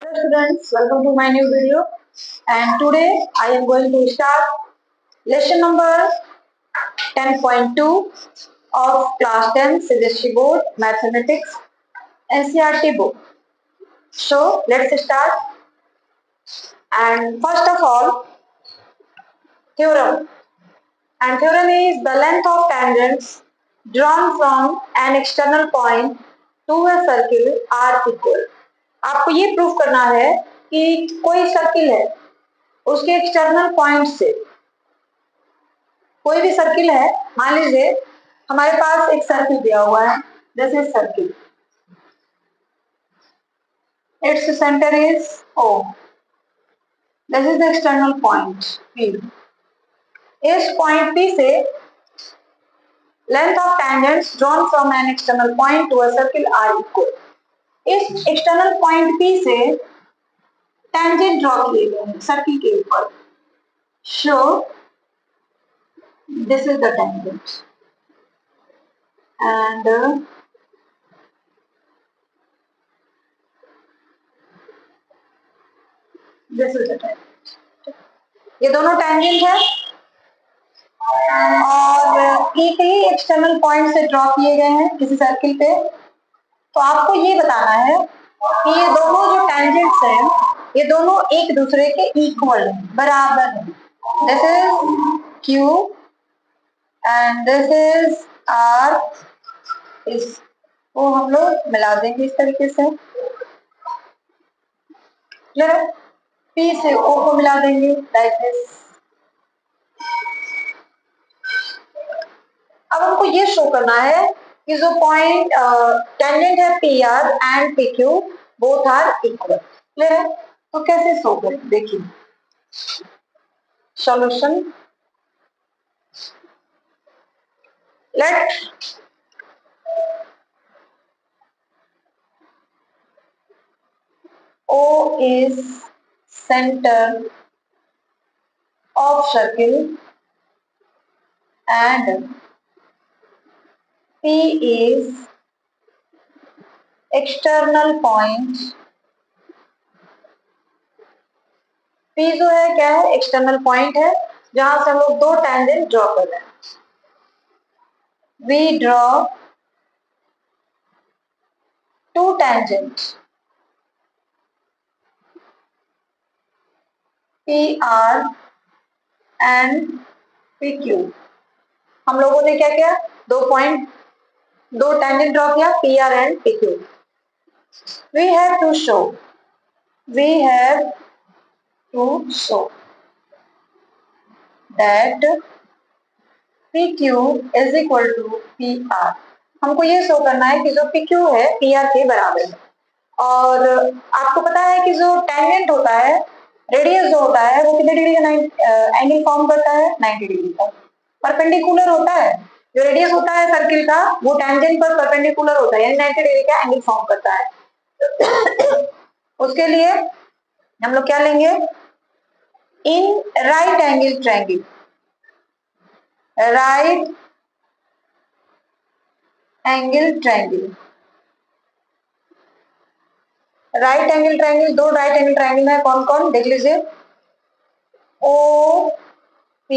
Hello students, welcome to my new video, and today I am going to start lesson number 10.2 of class 10 CBSE board mathematics NCERT book. So let's start. And first of all, theorem. And theorem is the length of tangents drawn from an external point to a circle are equal. आपको ये proof करना है कि कोई circle है, उसके external point से कोई भी सर्किल है, मान लीजिए हमारे पास एक सर्किल दिया हुआ है, जैसे circle, it's centre is O, this is the external point P. इस पॉइंट P से length of tangents drawn from an external point to a circle are equal. इस एक्सटर्नल पॉइंट P से टेंजेंट ड्रॉ किए गए हैं circle के ऊपर. So this is the tangent and this is the tangent. ये दोनों टेंजेंट है और एक ही एक्सटर्नल पॉइंट से ड्रॉ किए गए हैं किसी सर्किल पे. तो आपको ये बताना है कि ये दोनों जो टेंजेंट्स हैं, ये दोनों एक दूसरे के इक्वल हैं, बराबर हैं. This is Q and this is R. इसको हम लोग मिला देंगे इस तरीके से. क्लियर है? P से O को मिला देंगे लाइक दिस. अब हमको ये शो करना है कि जो पॉइंट टेंजेंट है P R and P Q both are equal. Clear है? तो कैसे शो करें, देखिए solution. Let O is center of circle and P is external point. P जो है क्या है, एक्सटर्नल पॉइंट है जहां से हम लोग दो टेंजेंट ड्रॉ कर रहे हैं. We draw two tangents PR and PQ. हम लोगों ने क्या किया, दो टेंजेंट ड्रॉ किया PR and PQ. We have to show that PQ is equal to PR. हमको ये शो करना है कि जो PQ है PR के बराबर है. और आपको पता है कि जो टेंजेंट होता है, रेडियस जो होता है वो कितने डिग्री का एंगल फॉर्म करता है, 90 डिग्री का. परपेंडिकुलर होता है, जो रेडियस होता है सर्किल का वो टेंजेंट पर परपेंडिकुलर होता है, यानी 90 डिग्री का एंगल फॉर्म करता है. उसके लिए हम लोग क्या लेंगे, in right angle triangle. Right angle triangle, right angle triangle, दो राइट एंगल ट्रायंगल है, कौन कौन देख लीजिए. O P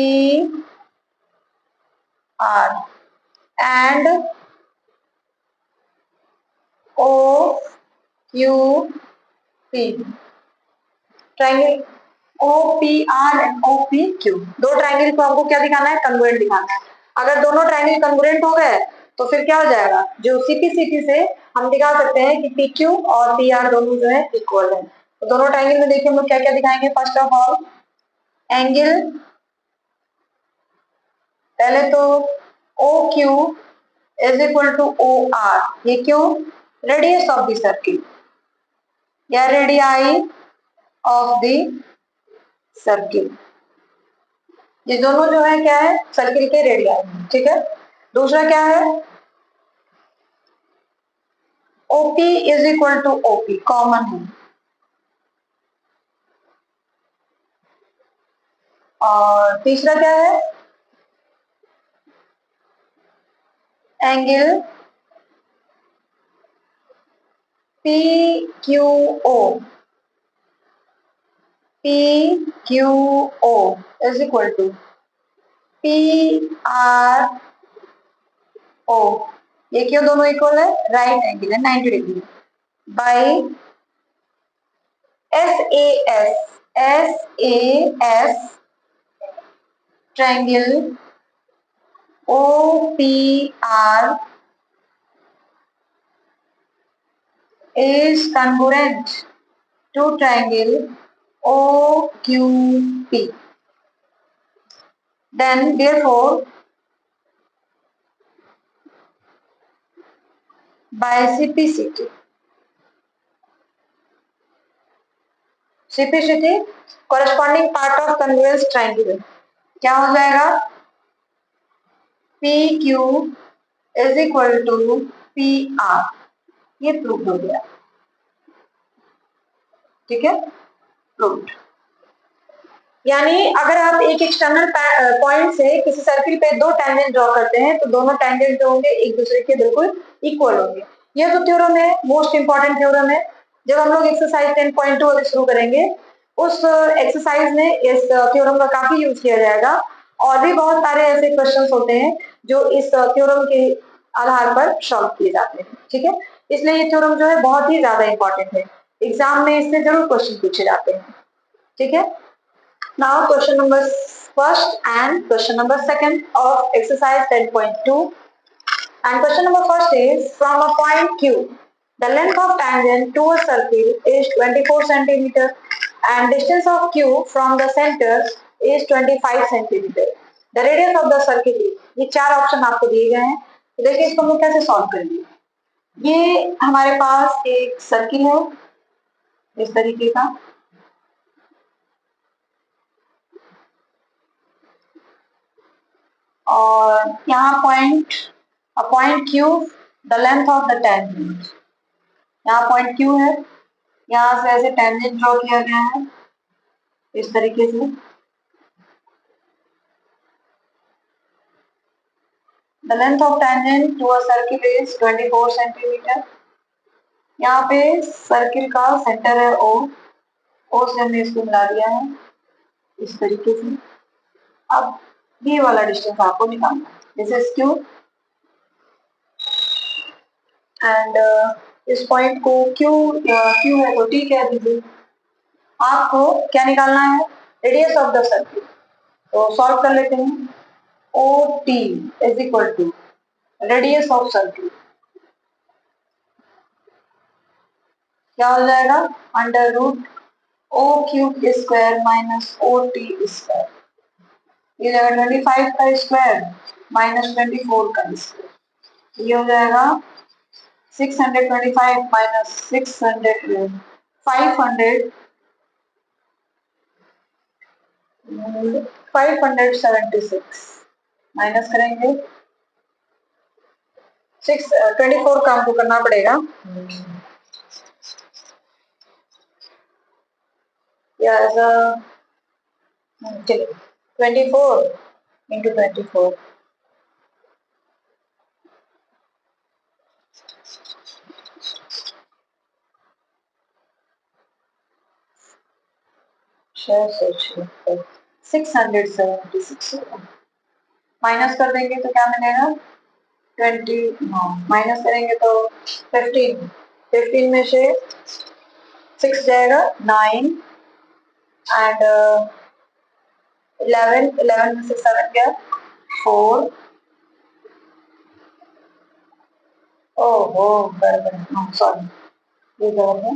R and O Q P. Triangle O P R and O P Q, दो ट्रायंगल को आपको क्या दिखाना है, कन्वर्जेंट दिखाना है. अगर दोनों ट्रायंगल कन्वर्जेंट हो गए तो फिर क्या हो जाएगा, जो CP से हम दिखा सकते हैं कि PQ और PR दोनों जो है इक्वल है. तो दोनों ट्रायंगल में देखिए हम लोग क्या क्या दिखाएंगे. फर्स्ट ऑफ ऑल एंगल, पहले तो OQ is equal to OR. ये क्यों, रेडियस ऑफ द सर्किल या रेडियाई ऑफ द सर्किल. ये दोनों जो है क्या है, सर्किल के रेडियाई. ठीक है. दूसरा क्या है, OP is equal to OP, common है. और तीसरा क्या है, angle PQO PQO is equal to PRO, ये क्यों दोनों इक्वल है, राइट एंगल है 90 degree, by SAS triangle OPR is congruent to triangle OQP. Then therefore by CPCT corresponding part of congruence triangle क्या हो जाएगा, PQ is equal to PR, ये prove हो गया, ठीक है, प्रूव्ड। यानी अगर आप एक एक्सटर्नल पॉइंट से किसी सर्किल पे दो टेंजेंट ड्रॉ करते हैं तो दोनों टेंजेंट जो होंगे एक दूसरे के बिल्कुल इक्वल होंगे। यह जो थ्योरम है मोस्ट इंपॉर्टेंट थ्योरम है। जब हम लोग एक्सरसाइज 10.2 अगर शुरू करेंगे उस एक्सरसाइज में इस थ्योरम का काफी यूज किया जाएगा और भी बहुत सारे ऐसे क्वेश्चन होते हैं जो इस थ्योरम के आधार पर सॉल्व किए जाते हैं, ठीक है। इसलिए ये थ्योरम जो है बहुत ही ज्यादा इंपॉर्टेंट है, एग्जाम में इससे जरूर क्वेश्चन पूछे जाते हैं, ठीक है। Now question number first and question number second of exercise 10.2, and question number first is from a point Q the length of tangent to a circle is 24 centimeter and distance of Q from the center is 25 centimeter. The radius of the circle is, ये चार option आपको दिए गए हैं, तो देखिए इसको हम कैसे सॉल्व करेंगे। ये हमारे पास एक सर्किल है इस तरीके का, और यहाँ point Q the length of the tangent, यहाँ पॉइंट Q है, यहाँ से ऐसे टेंजेंट ड्रॉ किया गया है इस तरीके से। The length of tangent to a circle is 24 centimetre. यहाँ पे सर्किल का सेंटर है O से हमने इसको मिला दिया है इस तरीके से। अब ये वाला डिस्टेंस आपको निकालना है, दिस इज Q एंड इस पॉइंट को Q है तो T कह दीजिए। आपको क्या निकालना है, रेडियस ऑफ द सर्किल, तो सॉल्व कर लेते हैं। OT is equal to radius of circle, क्या हो जाएगा, under root O cube square minus OT square, ये जाएगा 25 का स्क्वायर माइनस 24 का स्क्वायर, ये हो जाएगा 625 माइनस 600 576 माइनस करेंगे 24 का हमको करना पड़ेगा, चलिए 24 इंटू 24 676 माइनस कर देंगे तो क्या मिलेगा 20, माइनस करेंगे तो 15 में से 6 जाएगा 9 एंड 11 में से 7 गया 4, ओहो गड़बड़, सॉरी ये गलत है,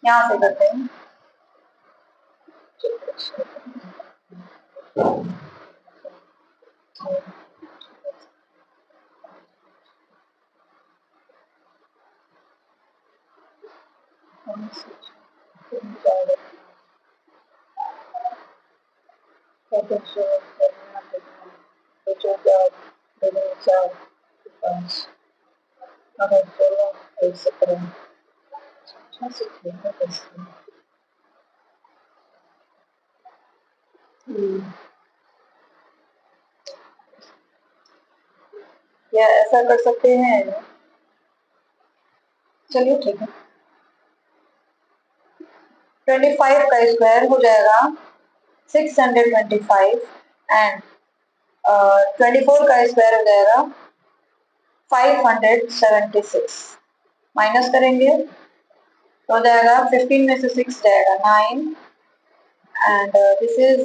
यहाँ से करते हैं, या ऐसा कर सकते हैं, चलिए ठीक है। 25 का स्क्वायर हो जाएगा 625 एंड 24 का स्क्वायर हो जाएगा 576। माइनस करेंगे तो हो जाएगा 15 में से 6 जाएगा 9 एंड दिस इज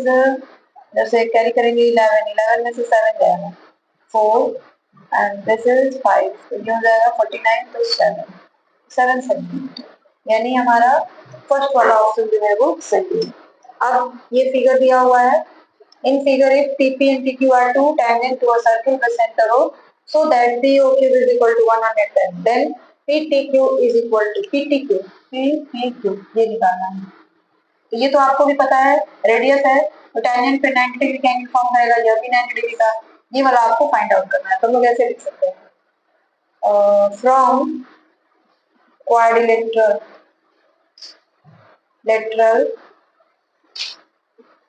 जैसे कैरी करेंगे 11 में से 7 जाएगा 4 एंड दिस इज 5 तो ये हो जाएगा 49 तो 7 सेंटीमीटर। यानी हमारा फर्स्ट वाला ऑप्शन जो है वो सही है। अब ये फिगर दिया हुआ है। In figure, if TP and TQ are two tangent to a circle with center O, so that POQ is equal to 110, then PTQ is equal to PTQ, PPQ ये निकालना है। तो ये तो आपको भी पता है, रेडियस है तो टेंजेंट पे 90 डिग्री का एंगल फॉर्म करेगा, यह भी 90 डिग्री का। ये वाला आपको फाइंड आउट करना है। तो हम लोग ऐसे लिख सकते हैं from quadrilateral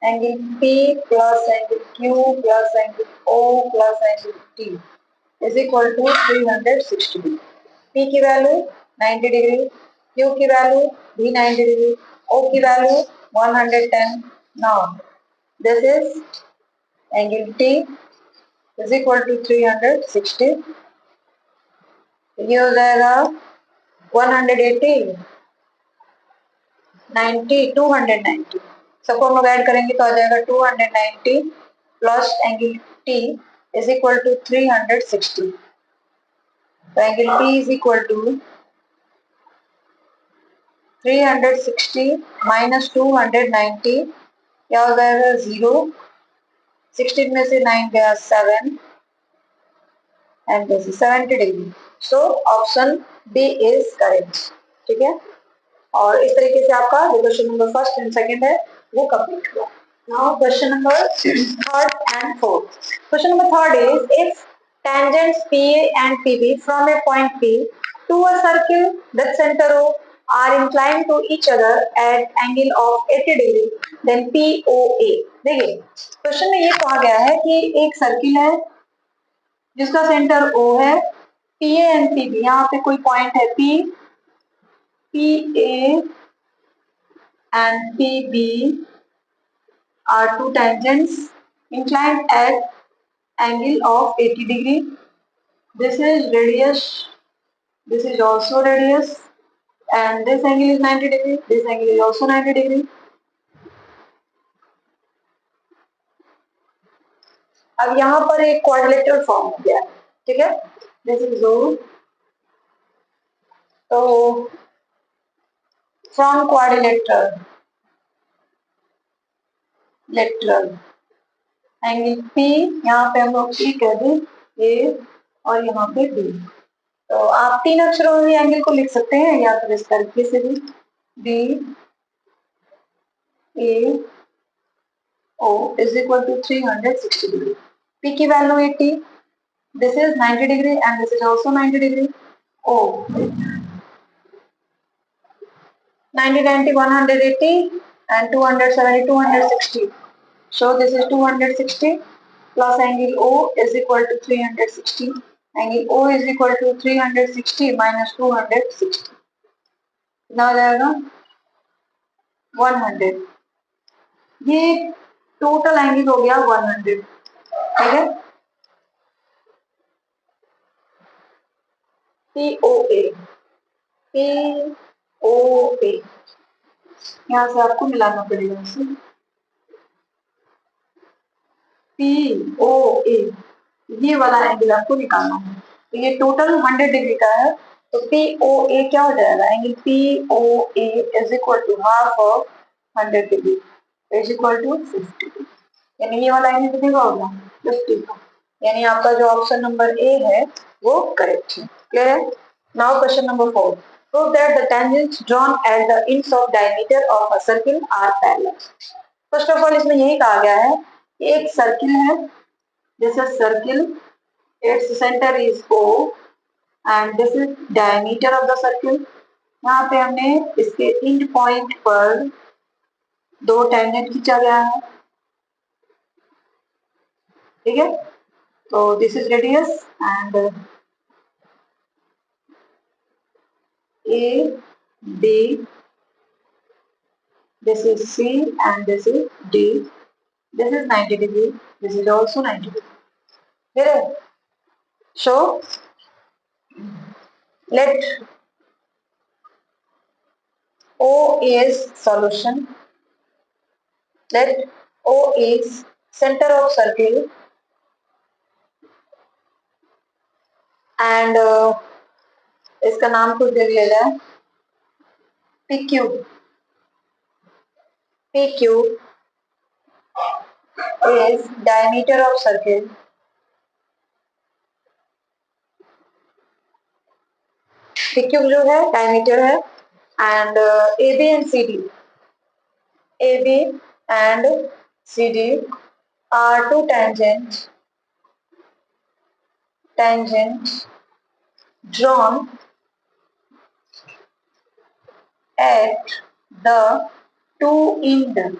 angle P plus angle Q plus angle O plus angle T is equal to 360 degree. P की वैल्यू 90 डिग्री, Q की वैल्यू भी 90 डिग्री, O की value 110। Now this is angle T is equal to 360। ये हो जाएगा 180 90 290। सबको हम लोग ऐड करेंगे तो आ जाएगा 290 plus angle T is equal to 360। तो angle T is equal to 360 minus 290 क्या हो जाएगा 0। 16 में से 9 गया 7 and this is 70 degree. So option B is correct. ठीक है, और इस तरीके से आपका जो question number first and second है वो कंप्लीट हुआ। Now question number third and fourth. Question number third is if tangents PA and PB from a point P to a circle with center O are inclined to each other at angle of 80 degree then POA। देखिए question में ये कहा गया है कि एक circle है जिसका सेंटर O है, PA एंड PB यहाँ पे कोई पॉइंट है P, PA and PB are two tangents inclined at angle of 80 degree. This is radius, this is also radius and this angle is 90 degree, this angle is also 90 degree. अब यहाँ पर एक quadrilateral form हो गया, ठीक है, this is O। तो from quadrilateral angle P यहाँ पे हम लोग P कह दें A और यहाँ पे B। तो आप तीन अक्षरों में एंगल को लिख सकते हैं या फिर इस तरीके से भी B A O is equal to 360 degree। P की value 80, this is 90 degree and this is also 90 degree। O 90 90 180 and 270 260, so this is 260 plus angle O is equal to 360। angle O is equal to 360 minus 260 कितना हो जाएगा 100। ये total angle हो गया 100। ठीक है, POA POA यहाँ से आपको मिलाना पड़ेगा इसे। POA ये वाला एंगल आपको निकालना है। तो ये टोटल 100 डिग्री का है, तो POA क्या हो जाएगा, angle POA is equal to half of 100 degree is equal to 50। यानी ये वाला एंगल कितने का होगा 50 का। यानी आपका जो ऑप्शन नंबर ए है वो करेक्ट है। क्लियर है। Now question number 4, prove that the tangents drawn at the ends of diameter of a circle are parallel। First of all इसमें यही कहा गया है कि एक सर्किल है, this is circle, its center is O and this is diameter of the circle। यहाँ पे हमने इसके एंड पॉइंट पर दो टेंजेंट खींचा गया है, ठीक है। तो this is radius and A B This is C and this is D. This is 90 degree. This is also 90 degree. Get it? So let O is solution. Let O is center of circle and इसका नाम कुछ दे दिया जाए PQ. PQ is diameter of circle. PQ जो है diameter है and AB and CD. AB and CD are two tangents drawn at the two end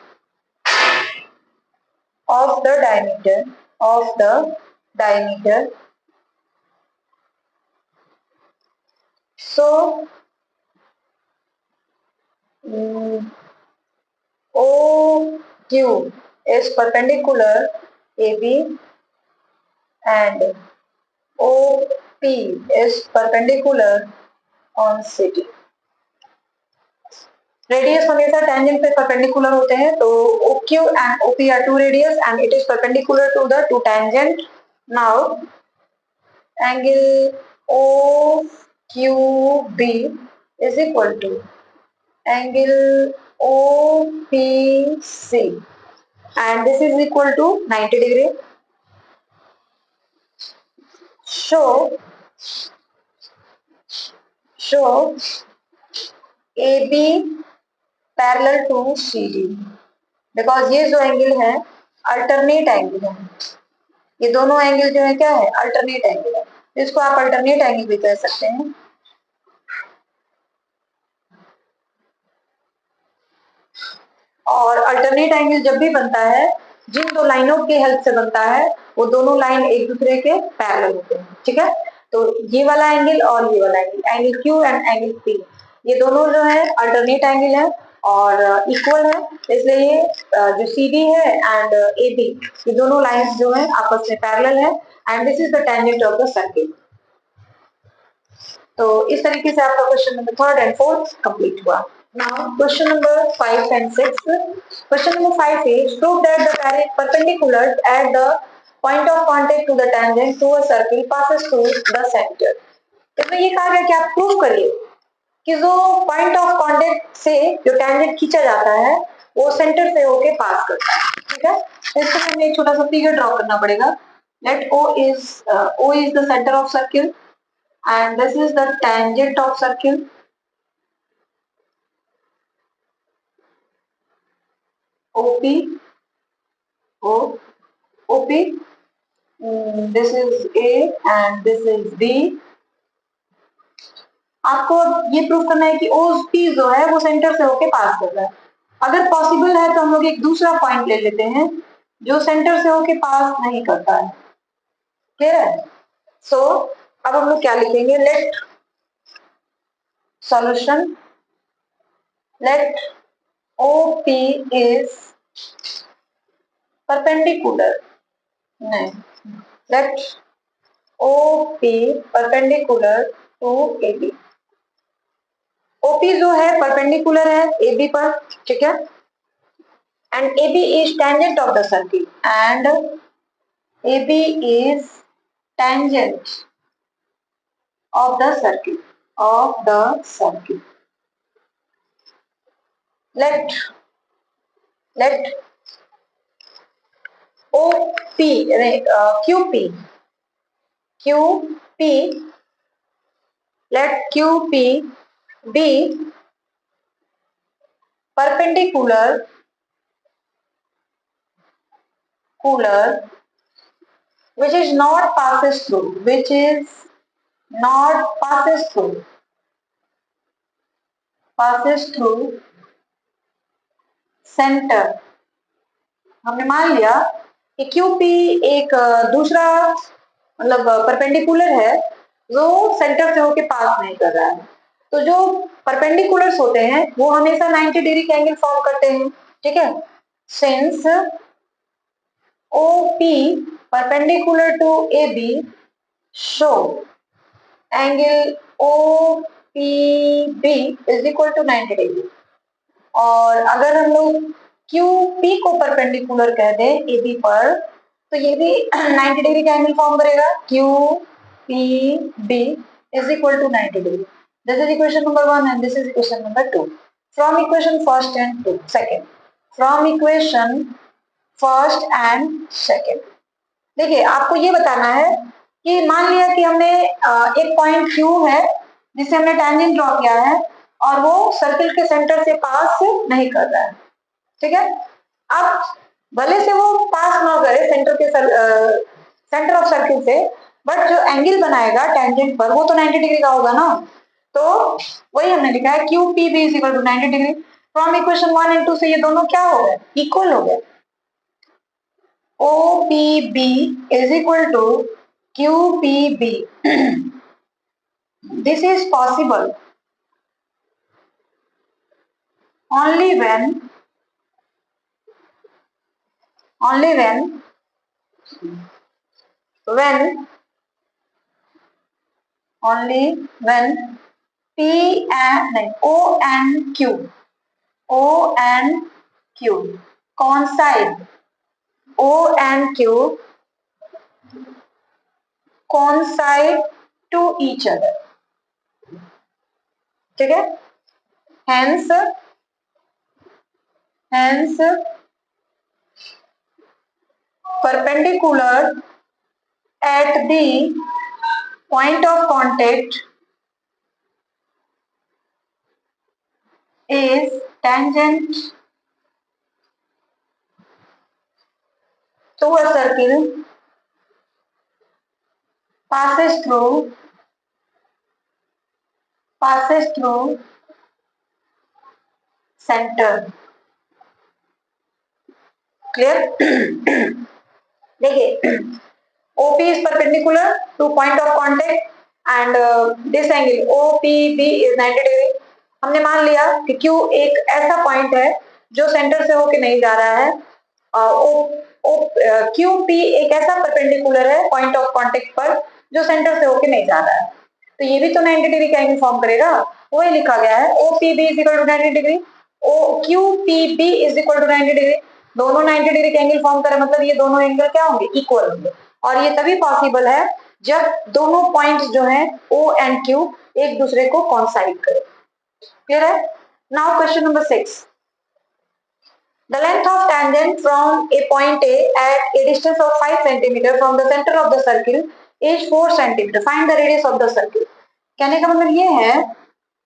of the diameter. So OQ is perpendicular AB and OP is perpendicular on CD. Radius हमेशा tangent पे perpendicular होते हैं तो OQ and OP are two radius and it is perpendicular to the two tangent. Now angle OQB is equal to angle OPC and this is equal to 90 degree. Show AB parallel to CD because ये जो angle है alternate angle है. ये दोनों angle जो है क्या है अल्टरनेट एंगल है. इसको आप अल्टरनेट एंगल भी कह सकते हैं. और अल्टरनेट एंगल जब भी बनता है जिन दो लाइनों के हेल्प से बनता है वो दोनों लाइन एक दूसरे के पैरेलल होते हैं. ठीक है. तो ये वाला एंगल और ये वाला angle Q and angle P ये दोनों जो है अल्टरनेट एंगल है और इक्वल है. इसलिए ये जो CD है एंड AB ये दोनों लाइंस जो है आपस में पैरेलल है and this is the tangent of the circle. तो इस तरीके से आपका question number 3rd and 4th complete हुआ. Now question number 5 and 6. Question number 5 is prove that the perpendicular at the point of contact to the tangent to a circle passes through the center. इसमें ये कहा गया कि आप prove करिए कि जो पॉइंट ऑफ कांटेक्ट से जो टेंजेंट खींचा जाता है वो सेंटर से होके पास करता है. ठीक है. इसके लिए हमें एक छोटा सा फिगर ड्रॉ करना पड़ेगा. Let O is the center of circle and this is the tangent of circle. OP. This is A and this is B. आपको ये प्रूव करना है कि OP जो है वो सेंटर से होके पास कर रहा है. अगर पॉसिबल है तो हम लोग एक दूसरा पॉइंट ले लेते हैं जो सेंटर से होके पास नहीं करता है. क्लियर है. सो अब हम लोग क्या लिखेंगे. Let solution let OP is perpendicular. नहीं. Let OP perpendicular to AB. OP जो है परपेंडिकुलर है AB पर. ठीक है. And AB is tangent of the circle and AB is tangent of the circle let OP QP let QP be perpendicular which is not passes through center. हमने मान लिया कि QP एक दूसरा मतलब परपेंडिकुलर है जो सेंटर से होके पास नहीं कर रहा है. तो जो परपेंडिकुलर्स होते हैं वो हमेशा 90 डिग्री का एंगल फॉर्म करते हैं, ठीक है। Since OP perpendicular to AB show angle OPB is equal to 90 degree. और अगर हम लोग QP को परपेंडिकुलर कह दें AB पर तो ये भी 90 डिग्री का एंगल फॉर्म करेगा। QPB is equal to 90 degree. This is equation number 1 and this is equation number 2. From equation first and second. From equation first and second, देखिए आपको ये बताना है कि मान लिया कि हमने एक पॉइंट Q है जिसे हमने टेंजेंट ड्रॉ किया है और वो सर्किल के सेंटर से पास नहीं कर रहा है, ठीक है। अब भले से वो पास ना करे सेंटर ऑफ सर्किल से, बट जो एंगल बनाएगा टेंजेंट पर वो तो 90 डिग्री का होगा ना। तो वही हमने लिखा है QPB is equal to 90 degree. From equation 1 and 2 से ये दोनों क्या हो गए, इक्वल हो गए। OPB is equal to QPB. This is possible only when O and Q coincide. O and Q coincide to each other, ठीक है। Hence perpendicular at the point of contact is tangent to a circle passes through center. Clear? देखिए OP is perpendicular to point of contact and this angle OPB is 90 degree। हमने मान लिया कि Q एक ऐसा point है जो centre से होके नहीं जा रहा है, QP एक ऐसा परपेंडिकुलर है पॉइंट ऑफ कांटेक्ट पर जो सेंटर से होके नहीं जा रहा है, तो ये भी तो 90 डिग्री का एंगल फॉर्म करेगा। वही लिखा गया है OPB is equal to 90 degree, QPB is equal to 90 degree. दोनों 90 डिग्री का एंगल फॉर्म करे मतलब ये दोनों एंगल क्या होंगे, इक्वल होंगे। और ये तभी पॉसिबल है जब दोनों पॉइंट्स जो हैं O एंड Q एक दूसरे को कॉन्साइड करें। क्लियर है? Now question number 6। The length of tangent from a point A at a distance of 5 cm from the center of the circle is 4 cm. Find the radius of the circle. कहने का मतलब ये है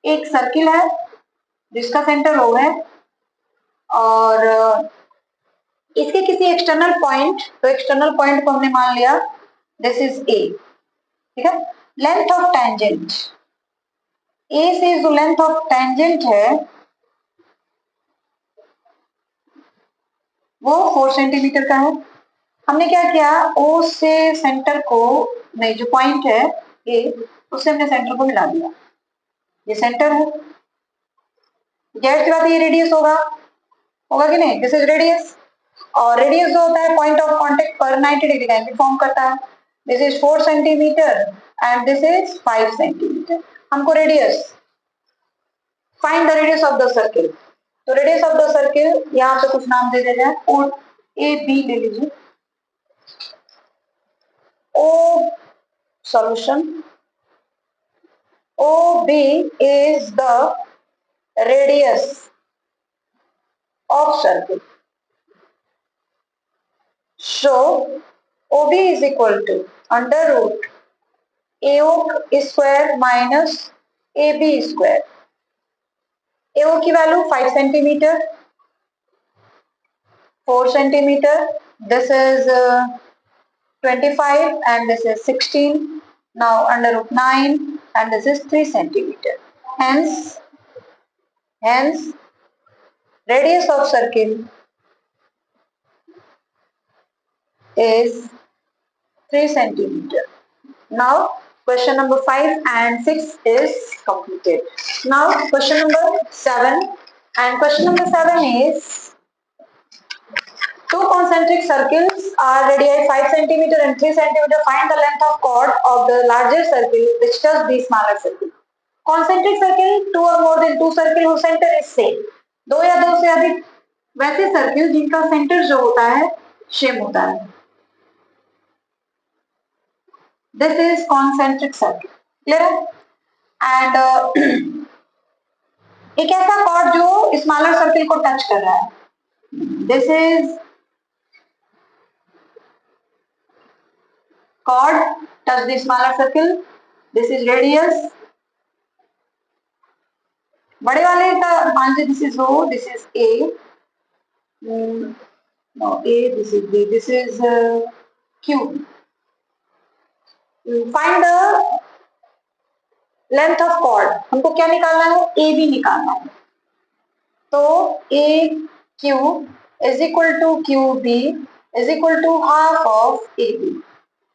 एक circle है जिसका centre O है और इसके किसी एक्सटर्नल पॉइंट, तो एक्सटर्नल पॉइंट को हमने मान लिया दिस इज A, ठीक है। लेंथ ऑफ टेंजेंट A से जो लेंथ ऑफ टेंजेंट है वो 4 सेंटीमीटर का है। हमने क्या किया, O से सेंटर को नहीं, जो पॉइंट है A उससे हमने सेंटर को मिला दिया, ये सेंटर है। जाहिर सी बात है ये रेडियस होगा कि नहीं, दिस इज रेडियस। और रेडियस जो होता है पॉइंट ऑफ कांटेक्ट पर 90 डिग्री का एंगल फॉर्म करता है। This is 4 centimetre and this is 5 centimetre. हमको radius, find the radius of the circle. तो रेडियस ऑफ द सर्किल यहाँ पे कुछ नाम दे देते हैं, और ए बी ले लीजिए। O solution, OB is the radius of circle. So OB is equal to under root AO square minus AB square. AO की value 5 centimetre, 4 centimetre, this is 25 and this is 16. Now under root 9 and this is 3 centimeter. Hence radius of circle is 3 centimeter. Now Question number 5 and 6 is completed. Now question number 7, and question number 7 is two concentric circles are radii 5 cm and 3 cm. Find the length of chord of the larger circle which touch the smaller circle. Concentric circle, two or more than two circle whose center is same. दो या दो से अधिक वैसे circle जिनका centre जो होता है सेम होता है. This is concentric circle. Clear? And एक ऐसा chord जो स्मॉलर सर्किल को टच कर रहा है. This is chord touch the smaller circle. This is radius. बड़े वाले का मान लीजिए this is O, this is A. No, A, this is B, this is Q. Find the length of chord. हमको क्या निकालना है? AB निकालना है. तो AQ is equal to QB is equal to half of AB.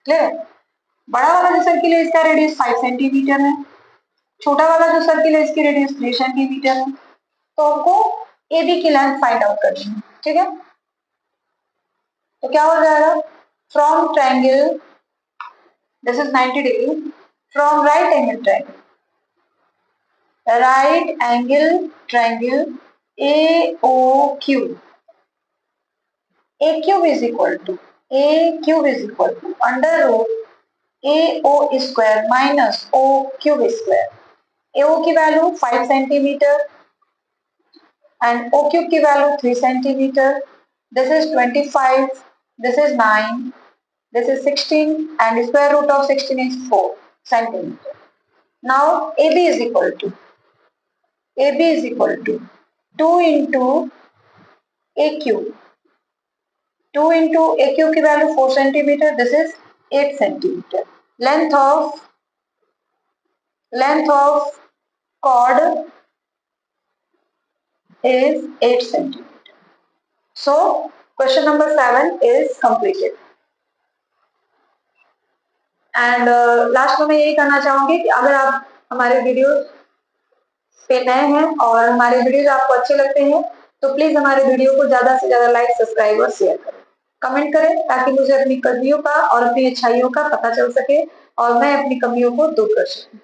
Clear? बड़ा वाला जो सर्किल है इसका रेडियस 5 सेंटीमीटर है, छोटा वाला जो सर्किल है इसकी रेडियस 3 सेंटीमीटर है. तो हमको AB की लेंथ फाइंड आउट करनी है. ठीक है, तो क्या हो जाएगा? From triangle, this is 90 degree, from right angle triangle AOQ, AQ is equal to under root AO square minus OQ square. AO की वैल्यू 5 सेंटीमीटर and OQ की value 3 centimetre. This is 25, this is 9, this is 16 and square root of 16 is 4 centimeter. Now AB is equal to 2 into AQ. 2 into AQ की value 4 centimetre. This is 8 centimeter. Length of chord is 8 centimeter. So question number 7 is completed. And last में मैं यही कहना चाहूंगी कि अगर आप हमारे वीडियो पे नए हैं और हमारे वीडियोज आपको अच्छे लगते हैं तो प्लीज हमारे वीडियो को ज्यादा से ज्यादा लाइक, सब्सक्राइब और शेयर करें, कमेंट करें ताकि मुझे अपनी कमियों का और अपनी अच्छाइयों का पता चल सके और मैं अपनी कमियों को दूर कर सकूं.